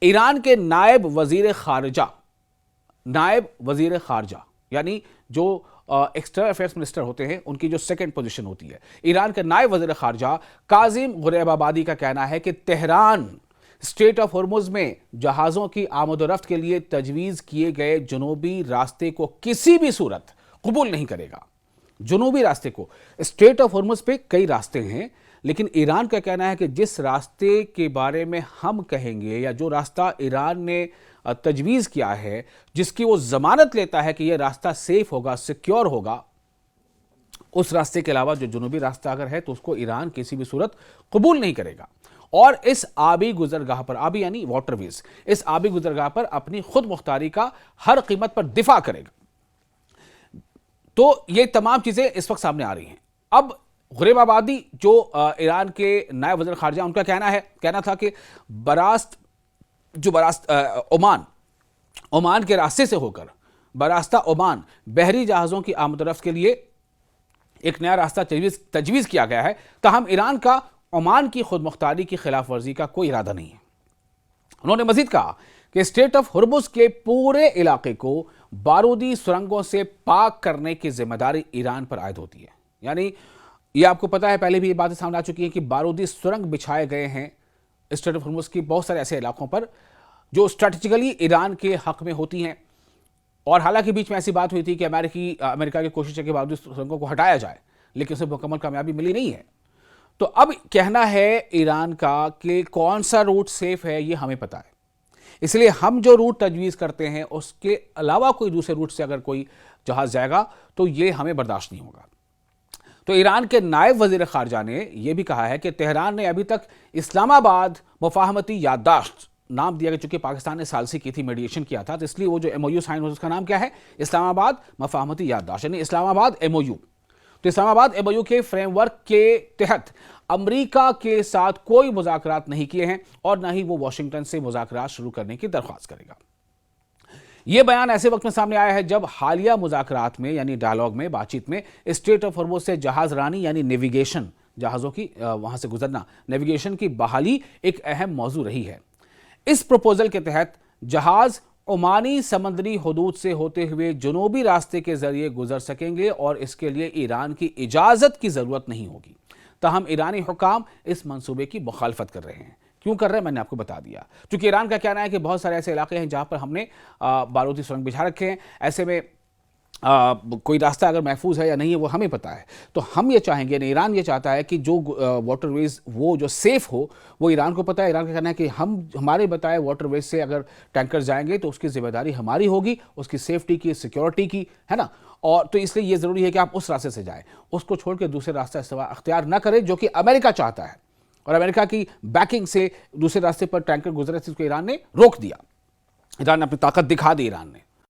Iran के नायब वजीर खारजा यानी जो एक्सटर्नल अफेयर्स मिनिस्टर होते हैं, उनकी जो सेकंड पोजीशन होती है, ईरान के नायब वजीर खारजा काजिम गुरैबाबादी का कहना है कि तेहरान स्ट्रेट ऑफ हॉर्मुज में जहाजों की आमदोरफ्त के लिए तजवीज़ किए गए जनूबी रास्ते को किसी भी सूरत कबूल नहीं करेगा। जनूबी रास्ते को, स्ट्रेट ऑफ हॉर्मुज पे कई रास्ते हैं, लेकिन ईरान का कहना है कि जिस रास्ते के बारे में हम कहेंगे या जो रास्ता ईरान ने तजवीज़ किया है, जिसकी वो जमानत लेता है कि यह रास्ता सेफ होगा, सिक्योर होगा, उस रास्ते के अलावा जो जनूबी रास्ता अगर है तो उसको ईरान किसी भी सूरत कबूल नहीं करेगा। और इस आबी गुजरगाह पर, आबी यानी वाटरवेज, इस आबी गुजरगाह पर अपनी खुद मुख्तारी का हर कीमत पर दिफा करेगा। तो ये तमाम चीजें इस वक्त सामने आ रही हैं। अब गुरैबाबादी जो ईरान के नायब वज़ीर खारजा, उनका कहना था कि ओमान के रास्ते से होकर बरास्ता ओमान बहरी जहाज़ों की आमदरफ्त के लिए एक नया रास्ता तजवीज़ किया गया है। ताहम ईरान का ओमान की खुद मुख्तारी की खिलाफ वर्जी का कोई इरादा नहीं है। उन्होंने मजीद कहा कि स्ट्रेट ऑफ हॉर्मुज के पूरे इलाके को बारूदी सुरंगों से पाक करने की जिम्मेदारी ईरान पर आयद होती है। यानी ये आपको पता है, पहले भी ये बातें सामने आ चुकी हैं कि बारूदी सुरंग बिछाए गए हैं स्ट्रेट ऑफ हॉर्मुज की बहुत सारे ऐसे इलाकों पर जो स्ट्रेटेजिकली ईरान के हक में होती हैं। और हालांकि बीच में ऐसी बात हुई थी कि अमेरिका की कोशिश है कि बारूदी सुरंगों को हटाया जाए, लेकिन उसे मुकम्मल कामयाबी मिली नहीं है। तो अब कहना है ईरान का कि कौन सा रूट सेफ है ये हमें पता है, इसलिए हम जो रूट तजवीज़ करते हैं उसके अलावा कोई दूसरे रूट से अगर कोई जहाज़ जाएगा तो ये हमें बर्दाश्त नहीं होगा। तो ईरान के नायब वज़ीर खारजा ने यह भी कहा है कि तेहरान ने अभी तक इस्लामाबाद मुफाहमती याददाश्त नाम दिया, चूंकि पाकिस्तान ने सालसी की थी, मीडिएशन किया था, तो इसलिए वो जो MOU साइन हो उसका नाम क्या है, इस्लामाबाद मुफाहमती याददाश्त, यानी इस्लामाबाद MOU। तो इस्लामाबाद MOU के फ्रेमवर्क के तहत अमेरिका के साथ कोई मुज़ाकरात नहीं किए हैं और ना ही वो वाशिंगटन से मुज़ाकरात शुरू करने की दरख्वास्त करेगा। यह बयान ऐसे वक्त में सामने आया है जब हालिया मुज़ाकरात में यानी डायलॉग में, बातचीत में स्ट्रेट ऑफ हॉर्मुज से जहाज रानी यानी नेविगेशन, जहाज़ों की वहां से गुजरना, नेविगेशन की बहाली एक अहम मौजू रही है। इस प्रपोजल के तहत जहाज ओमानी समंदरी हदूद से होते हुए जनूबी रास्ते के जरिए गुजर सकेंगे और इसके लिए ईरान की इजाज़त की ज़रूरत नहीं होगी। ताहम ईरानी हुकाम इस मंसूबे की मुखालफत कर रहे हैं। क्यों कर रहे हैं मैंने आपको बता दिया, क्योंकि ईरान का कहना है कि बहुत सारे ऐसे इलाके हैं जहां पर हमने बारूदी सुरंग बिछा रखे हैं, ऐसे में कोई रास्ता अगर महफूज है या नहीं है वो हमें पता है। तो हम ये चाहेंगे, ईरान ये चाहता है कि जो वाटरवेज वो जो सेफ हो, वो ईरान को पता है। ईरान का कहना है कि हमारे बताए वाटरवेज से अगर टैंकर जाएंगे तो उसकी जिम्मेदारी हमारी होगी, उसकी सेफ्टी की, सिक्योरिटी की, है ना। और तो इसलिए ये ज़रूरी है कि आप उस रास्ते से जाएं, उसको छोड़ के दूसरे रास्ता अख्तियार न करें, जो कि अमेरिका चाहता है। और अमेरिका की बैकिंग से दूसरे रास्ते पर टैंकर गुजरे थे, उसको ईरान ने रोक दिया। ईरान ने अपनी ताकत दिखा दी। ईरान ने